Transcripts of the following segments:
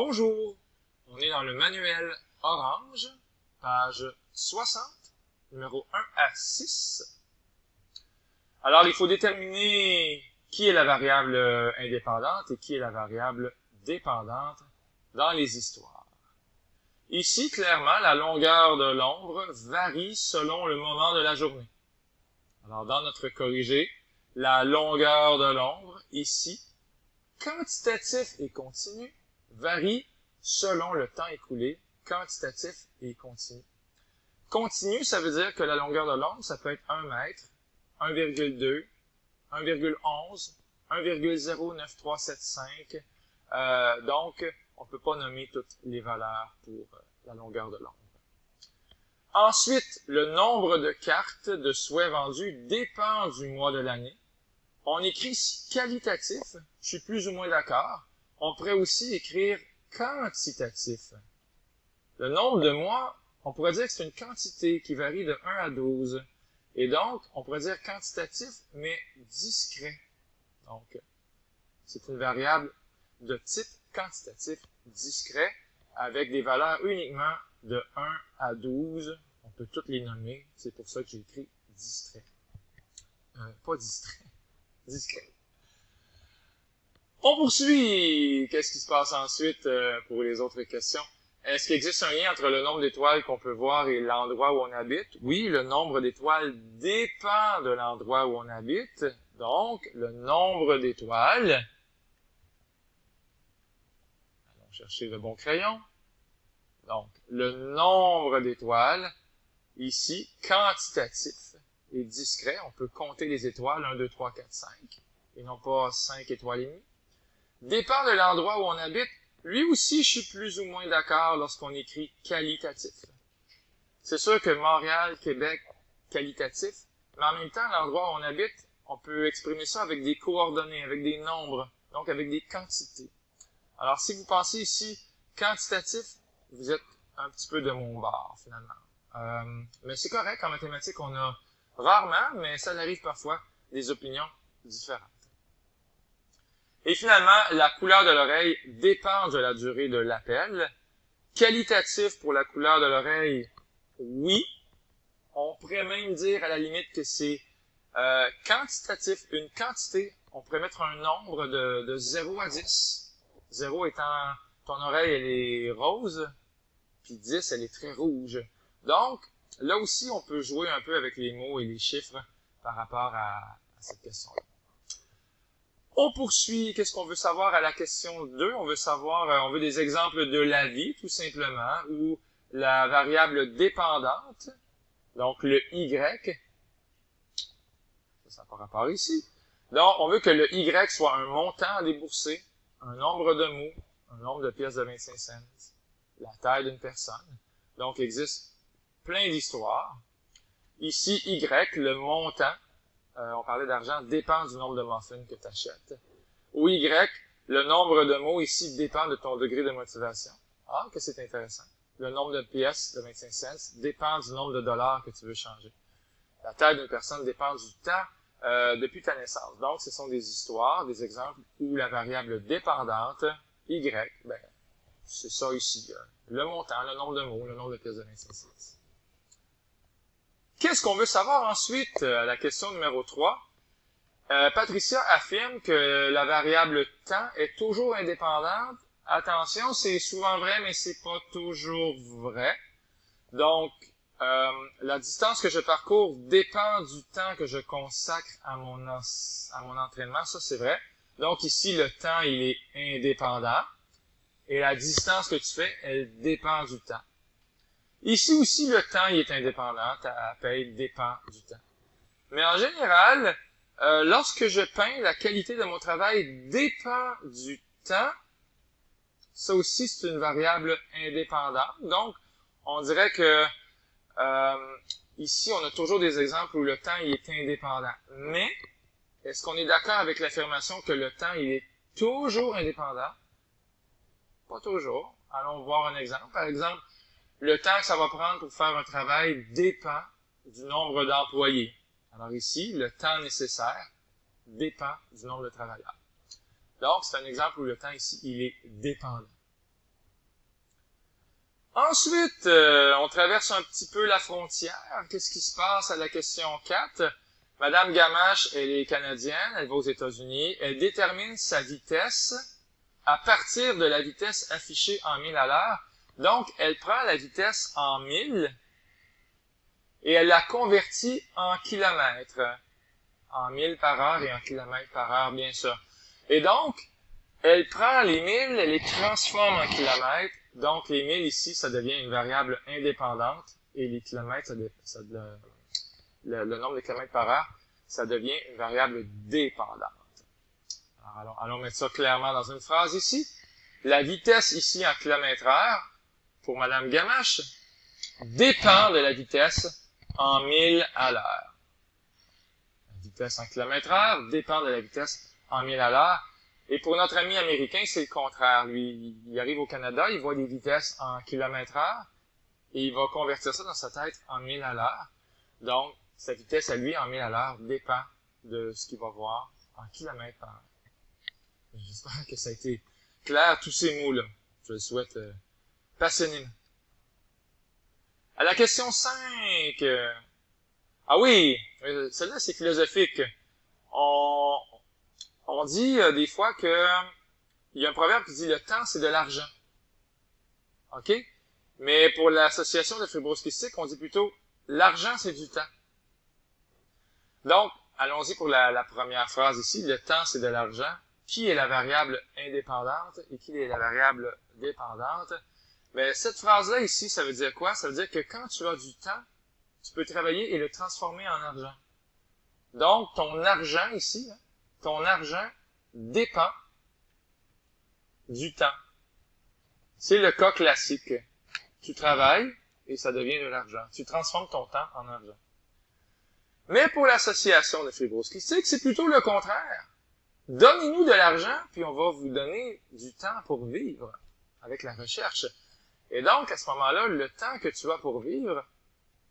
Bonjour, on est dans le manuel Orange, page 60, numéro 1 à 6. Alors, il faut déterminer qui est la variable indépendante et qui est la variable dépendante dans les histoires. Ici, clairement, la longueur de l'ombre varie selon le moment de la journée. Alors, dans notre corrigé, la longueur de l'ombre, ici, quantitatif et continu, varie selon le temps écoulé, quantitatif et continu. Continu, ça veut dire que la longueur de l'onde, ça peut être 1 mètre, 1,2, 1,11, 1,09375. Donc, on ne peut pas nommer toutes les valeurs pour la longueur de l'onde. Ensuite, le nombre de cartes de souhaits vendues dépend du mois de l'année. On écrit ici qualitatif, je suis plus ou moins d'accord. On pourrait aussi écrire quantitatif. Le nombre de mois, on pourrait dire que c'est une quantité qui varie de 1 à 12. Et donc, on pourrait dire quantitatif, mais discret. Donc, c'est une variable de type quantitatif discret avec des valeurs uniquement de 1 à 12. On peut toutes les nommer. C'est pour ça que j'ai écrit distrait. Pas distrait. Discret. On poursuit. Qu'est-ce qui se passe ensuite pour les autres questions? Est-ce qu'il existe un lien entre le nombre d'étoiles qu'on peut voir et l'endroit où on habite? Oui, le nombre d'étoiles dépend de l'endroit où on habite. Donc, le nombre d'étoiles... Allons chercher le bon crayon. Donc, le nombre d'étoiles, ici, quantitatif et discret. On peut compter les étoiles, 1, 2, 3, 4, 5, et non pas 5 étoiles et demie. Dépend de l'endroit où on habite. Lui aussi, je suis plus ou moins d'accord lorsqu'on écrit qualitatif. C'est sûr que Montréal, Québec, qualitatif, mais en même temps, l'endroit où on habite, on peut exprimer ça avec des coordonnées, avec des nombres, donc avec des quantités. Alors, si vous pensez ici quantitatif, vous êtes un petit peu de mon bord, finalement. Mais c'est correct, en mathématiques, on a rarement, mais ça arrive parfois, des opinions différentes. Et finalement, la couleur de l'oreille dépend de la durée de l'appel. Qualitatif pour la couleur de l'oreille, oui. On pourrait même dire à la limite que c'est quantitatif, une quantité. On pourrait mettre un nombre de 0 à 10. 0 étant ton oreille, elle est rose, puis 10, elle est très rouge. Donc, là aussi, on peut jouer un peu avec les mots et les chiffres par rapport à cette question-là. On poursuit. Qu'est-ce qu'on veut savoir à la question 2? On veut des exemples de la vie, tout simplement, ou la variable dépendante, donc le Y. Ça n'a pas rapport ici. Donc, on veut que le Y soit un montant à débourser, un nombre de mots, un nombre de pièces de 25 cents, la taille d'une personne. Donc, il existe plein d'histoires. Ici, Y, le montant, on parlait d'argent, dépend du nombre de muffins que tu achètes. Ou Y, le nombre de mots ici dépend de ton degré de motivation. Ah, que c'est intéressant. Le nombre de pièces de 25 cents dépend du nombre de dollars que tu veux changer. La taille d'une personne dépend du temps depuis ta naissance. Donc, ce sont des histoires, des exemples où la variable dépendante, Y, ben, c'est ça ici. Le montant, le nombre de mots, le nombre de pièces de 25 cents. Qu'est-ce qu'on veut savoir ensuite à la question numéro 3? Patricia affirme que la variable temps est toujours indépendante. Attention, c'est souvent vrai, mais c'est pas toujours vrai. Donc, la distance que je parcours dépend du temps que je consacre à mon entraînement. Ça, c'est vrai. Donc, ici, le temps, il est indépendant. Et la distance que tu fais, elle dépend du temps. Ici aussi, le temps il est indépendant. Ta paye dépend du temps. Mais en général, lorsque je peins, la qualité de mon travail dépend du temps. Ça aussi, c'est une variable indépendante. Donc, on dirait que ici, on a toujours des exemples où le temps il est indépendant. Mais, est-ce qu'on est d'accord avec l'affirmation que le temps il est toujours indépendant? Pas toujours. Allons voir un exemple. Par exemple, le temps que ça va prendre pour faire un travail dépend du nombre d'employés. Alors ici, le temps nécessaire dépend du nombre de travailleurs. Donc, c'est un exemple où le temps ici, il est dépendant. Ensuite, on traverse un petit peu la frontière. Qu'est-ce qui se passe à la question 4? Madame Gamache, elle est canadienne, elle va aux États-Unis. Elle détermine sa vitesse à partir de la vitesse affichée en 1000 à l'heure. Donc, elle prend la vitesse en 1000 et elle la convertit en kilomètres. En 1000 par heure et en kilomètres par heure, bien sûr. Et donc, elle prend les 1000, elle les transforme en kilomètres. Donc, les 1000 ici, ça devient une variable indépendante. Et les kilomètres, le nombre de kilomètres par heure, ça devient une variable dépendante. Alors, allons mettre ça clairement dans une phrase ici. La vitesse ici en kilomètres heure, pour Madame Gamache, dépend de la vitesse en 1000 à l'heure. La vitesse en kilomètres heure dépend de la vitesse en 1000 à l'heure. Et pour notre ami américain, c'est le contraire. Lui, il arrive au Canada, il voit des vitesses en kilomètres heure, et il va convertir ça dans sa tête en 1000 à l'heure. Donc, sa vitesse à lui en 1000 à l'heure dépend de ce qu'il va voir en kilomètres par heure. J'espère que ça a été clair, tous ces mots-là. Je le souhaite passionnément. À la question 5, ah oui, celle-là c'est philosophique. On dit des fois que il y a un proverbe qui dit le temps c'est de l'argent. OK? Mais pour l'association de fibrose kystique, on dit plutôt l'argent c'est du temps. Donc, allons-y pour la première phrase ici. Le temps c'est de l'argent. Qui est la variable indépendante et qui est la variable dépendante? Mais cette phrase-là ici, ça veut dire quoi? Ça veut dire que quand tu as du temps, tu peux travailler et le transformer en argent. Donc, ton argent ici, ton argent dépend du temps. C'est le cas classique. Tu travailles et ça devient de l'argent. Tu transformes ton temps en argent. Mais pour l'association de fibrose kystique, c'est plutôt le contraire. Donnez-nous de l'argent, puis on va vous donner du temps pour vivre avec la recherche. Et donc, à ce moment-là, le temps que tu as pour vivre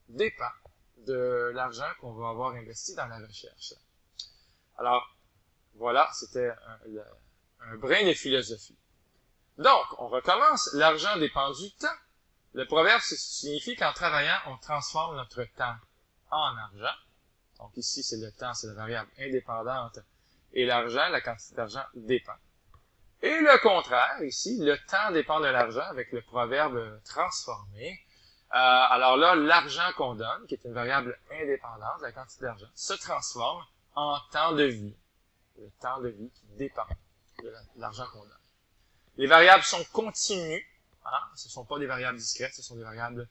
dépend de l'argent qu'on va avoir investi dans la recherche. Alors, voilà, c'était un brin de philosophie. Donc, on recommence. L'argent dépend du temps. Le proverbe signifie qu'en travaillant, on transforme notre temps en argent. Donc ici, c'est le temps, c'est la variable indépendante. Et l'argent, la quantité d'argent dépend. Et le contraire, ici, le temps dépend de l'argent avec le proverbe transformé. Alors là, l'argent qu'on donne, qui est une variable indépendante, la quantité d'argent, se transforme en temps de vie. Le temps de vie qui dépend de l'argent qu'on donne. Les variables sont continues. Ce ne sont pas des variables discrètes, ce sont des variables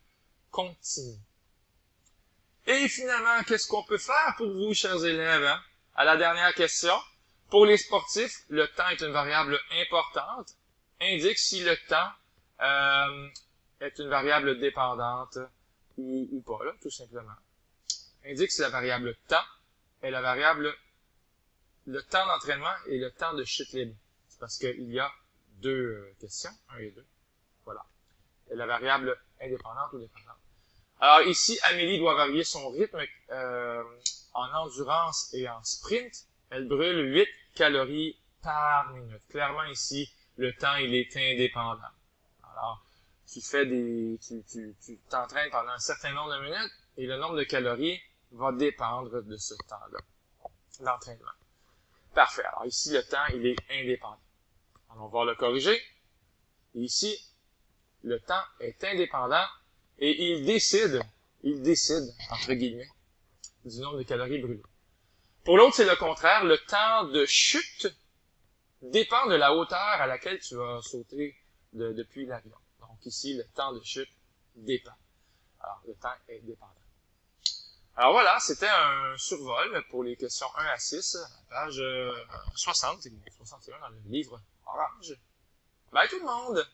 continues. Et finalement, qu'est-ce qu'on peut faire pour vous, chers élèves? À la dernière question, pour les sportifs, le temps est une variable importante. Indique si le temps est une variable dépendante ou pas, là, tout simplement. Indique si la variable temps est la variable le temps d'entraînement et le temps de chute libre. C'est parce qu'il y a deux questions, 1 et 2. Voilà. Et la variable indépendante ou dépendante. Alors ici, Amélie doit varier son rythme en endurance et en sprint. Elle brûle 8 calories par minute. Clairement ici, le temps, il est indépendant. Alors, tu t'entraînes pendant un certain nombre de minutes et le nombre de calories va dépendre de ce temps-là, l'entraînement. Parfait. Alors ici, le temps, il est indépendant. Alors, on va le corriger. Et ici, le temps est indépendant et il décide, entre guillemets, du nombre de calories brûlées. Pour l'autre, c'est le contraire. Le temps de chute dépend de la hauteur à laquelle tu vas sauter depuis l'avion. Donc ici, le temps de chute dépend. Alors, le temps est dépendant. Alors voilà, c'était un survol pour les questions 1 à 6, page 60 et 61 dans le livre orange. Bye tout le monde!